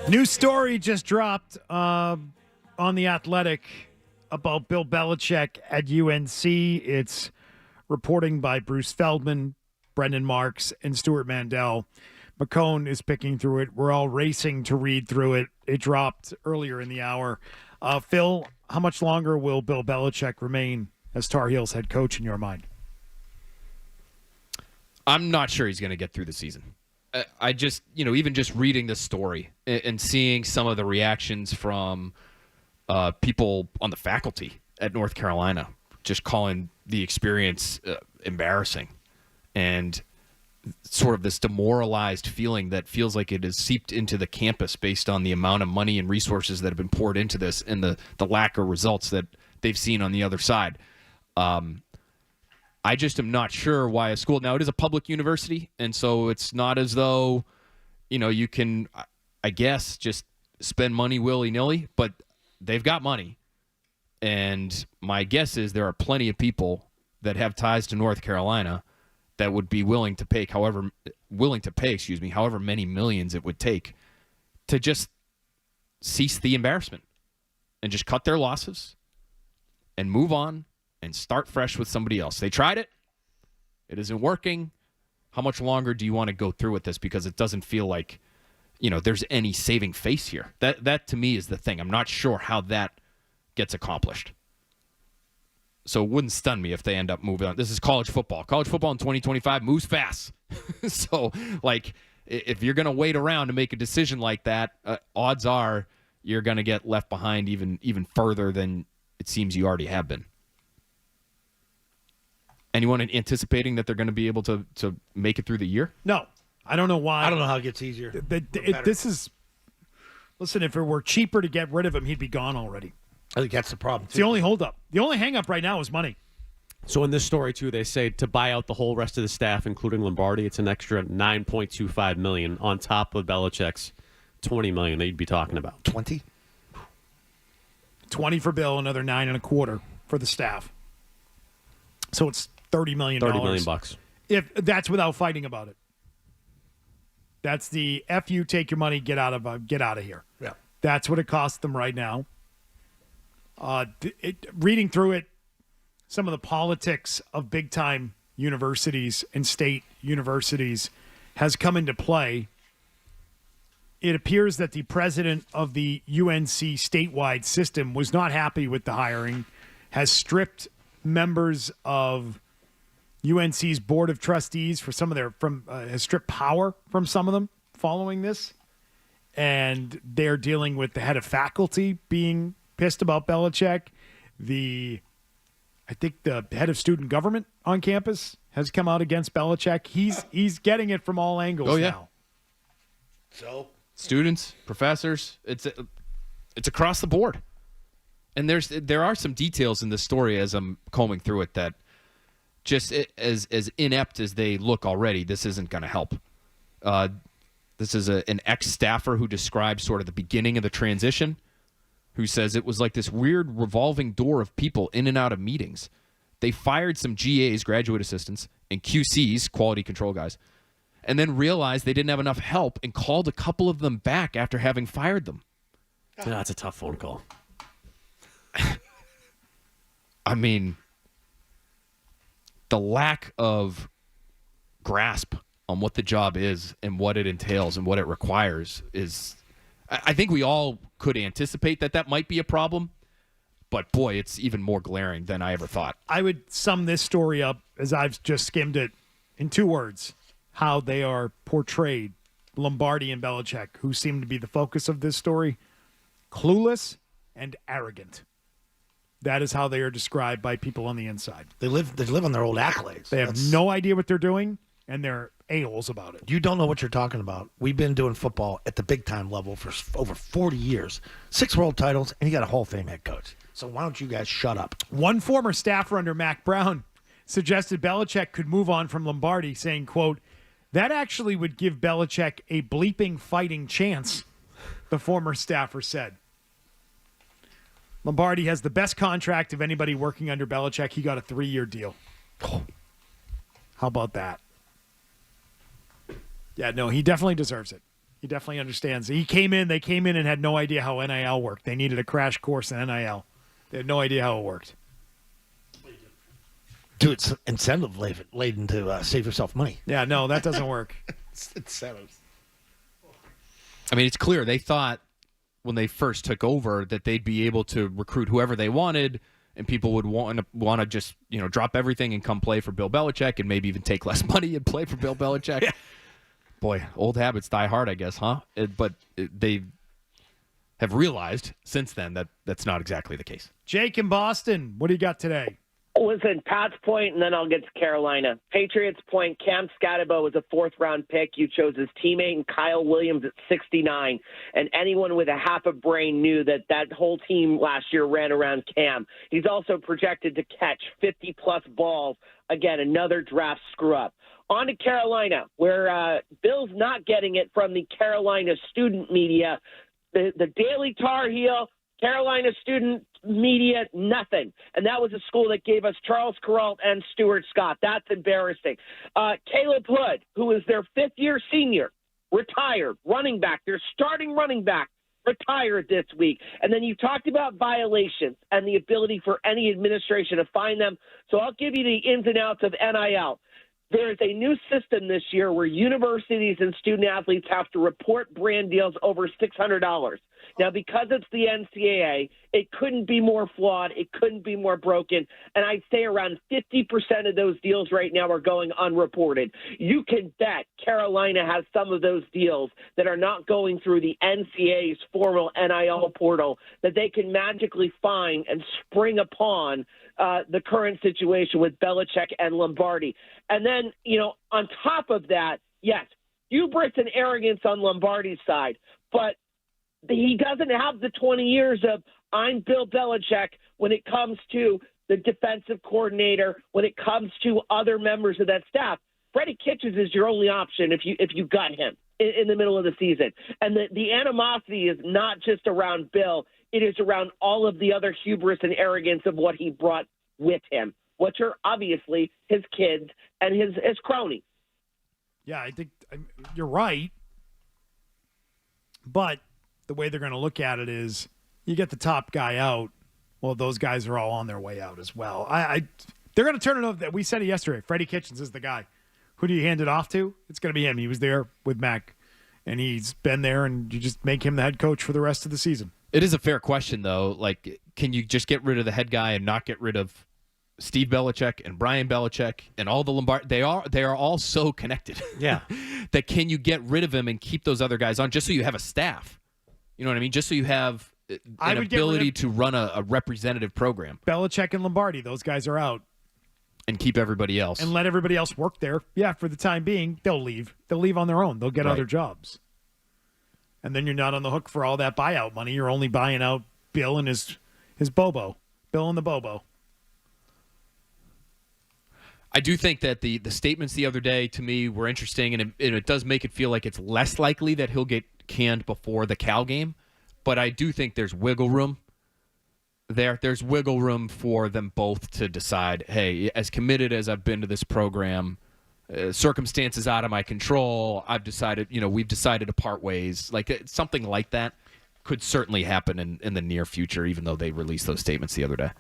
New story just dropped on The Athletic about Bill Belichick at UNC. It's reporting by Bruce Feldman, Brendan Marks, and Stuart Mandel. McCone is picking through it. We're all racing to read through it. It dropped earlier in the hour. Phil, how much longer will Bill Belichick remain as Tar Heels head coach in your mind? I'm not sure he's going to get through the season. I just, even just reading the story and seeing some of the reactions from people on the faculty at North Carolina, just calling the experience embarrassing and sort of this demoralized feeling that feels like it has seeped into the campus based on the amount of money and resources that have been poured into this and the lack of results that they've seen on the other side. I just am not sure why a school – now, it is a public university, and so it's not as though, you can, I guess, just spend money willy-nilly, but they've got money. And my guess is there are plenty of people that have ties to North Carolina that would be willing to pay however many millions it would take to just cease the embarrassment and just cut their losses and move on and start fresh with somebody else. They tried it. It isn't working. How much longer do you want to go through with this? Because it doesn't feel like, there's any saving face here. That to me is the thing. I'm not sure how that gets accomplished. So it wouldn't stun me if they end up moving on. This is college football. College football in 2025 moves fast. So, if you're going to wait around to make a decision like that, odds are you're going to get left behind even further than it seems you already have been. Anyone anticipating that they're going to be able to make it through the year? No. I don't know why. I don't know how it gets easier. Listen, if it were cheaper to get rid of him, he'd be gone already. I think that's the problem, too. It's the only holdup. The only hang-up right now is money. So in this story, too, they say to buy out the whole rest of the staff, including Lombardi, it's an extra $9.25 million on top of Belichick's $20 million that you'd be talking about. 20? 20 for Bill, another $9.25 for the staff. So it's $30 million. $30 million bucks. If that's without fighting about it. That's the F you, take your money, get out of here. Yeah. That's what it costs them right now. Reading through it, some of the politics of big-time universities and state universities has come into play. It appears that the president of the UNC statewide system was not happy with the hiring, has stripped members of UNC's board of trustees for some of their has stripped power from some of them following this, and they're dealing with the head of faculty being pissed about Belichick. I think the head of student government on campus has come out against Belichick. He's getting it from all angles now. So students, professors, it's across the board. And there are some details in this story as I'm combing through it that just as inept as they look already, this isn't going to help. This is an ex-staffer who describes sort of the beginning of the transition, who says it was like this weird revolving door of people in and out of meetings. They fired some GAs, graduate assistants, and QCs, quality control guys, and then realized they didn't have enough help and called a couple of them back after having fired them. Yeah, that's a tough phone call. I mean, the lack of grasp on what the job is and what it entails and what it requires is, I think we all could anticipate that might be a problem, but boy, it's even more glaring than I ever thought. I would sum this story up, as I've just skimmed it, in two words: how they are portrayed, Lombardi and Belichick, who seem to be the focus of this story: clueless and arrogant. That is how they are described by people on the inside. They live on their old accolades. They have no idea what they're doing, and they're a-holes about it. You don't know what you're talking about. We've been doing football at the big-time level for over 40 years. 6 world titles, and you got a Hall of Fame head coach. So why don't you guys shut up? One former staffer under Mac Brown suggested Belichick could move on from Lombardi, saying, quote, "That actually would give Belichick a bleeping fighting chance," the former staffer said. Lombardi has the best contract of anybody working under Belichick. He got a 3-year deal. Oh, how about that? Yeah, no, he definitely deserves it. He definitely understands. They came in and had no idea how NIL worked. They needed a crash course in NIL. They had no idea how it worked. Dude, it's incentive laden to save yourself money. Yeah, no, that doesn't work. It's incentives. I mean, it's clear they thought when they first took over that they'd be able to recruit whoever they wanted, and people would want to just drop everything and come play for Bill Belichick, and maybe even take less money and play for Bill Belichick. Boy, old habits die hard, I guess, huh? They have realized since then that that's not exactly the case. Jake in Boston, what do you got today? Listen, Pat's point, and then I'll get to Carolina. Patriots point, Cam Scatabo was a fourth-round pick. You chose his teammate and Kyle Williams at 69, and anyone with a half a brain knew that whole team last year ran around Cam. He's also projected to catch 50-plus balls. Again, another draft screw-up. On to Carolina, where Bill's not getting it from the Carolina student media. The Daily Tar Heel, Carolina student media, nothing. And that was a school that gave us Charles Kuralt and Stuart Scott. That's embarrassing. Caleb Hood, who is their fifth-year senior, retired, running back, their starting running back, retired this week. And then you talked about violations and the ability for any administration to find them. So I'll give you the ins and outs of NIL. There is a new system this year where universities and student athletes have to report brand deals over $600. Now, because it's the NCAA, it couldn't be more flawed. It couldn't be more broken. And I'd say around 50% of those deals right now are going unreported. You can bet Carolina has some of those deals that are not going through the NCAA's formal NIL portal that they can magically find and spring upon the current situation with Belichick and Lombardi. And then, on top of that, yes, hubris and arrogance on Lombardi's side, but he doesn't have the 20 years of I'm Bill Belichick when it comes to the defensive coordinator, when it comes to other members of that staff. Freddie Kitchens is your only option if you got him in the middle of the season. And the animosity is not just around Bill. It is around all of the other hubris and arrogance of what he brought with him, which are obviously his kids and his cronies. Yeah, I think you're right. But the way they're going to look at it is you get the top guy out. Well, those guys are all on their way out as well. They're going to turn it over. We said it yesterday. Freddie Kitchens is the guy. Who do you hand it off to? It's going to be him. He was there with Mac, and he's been there, and you just make him the head coach for the rest of the season. It is a fair question, though. Like, can you just get rid of the head guy and not get rid of Steve Belichick and Brian Belichick and all the Lombardi? They are all so connected. Yeah. That can you get rid of him and keep those other guys on just so you have a staff? You know what I mean? Just so you have an ability to run a representative program. Belichick and Lombardi, those guys are out. And keep everybody else. And let everybody else work there. Yeah, for the time being, they'll leave. They'll leave on their own. They'll get other jobs. And then you're not on the hook for all that buyout money. You're only buying out Bill and his Bobo. Bill and the Bobo. I do think that the statements the other day to me were interesting, and it does make it feel like it's less likely that he'll get canned before the Cal game. But I do think there's wiggle room there. There's wiggle room for them both to decide, hey, as committed as I've been to this program, circumstances out of my control, we've decided to part ways. Like something like that could certainly happen in the near future, even though they released those statements the other day.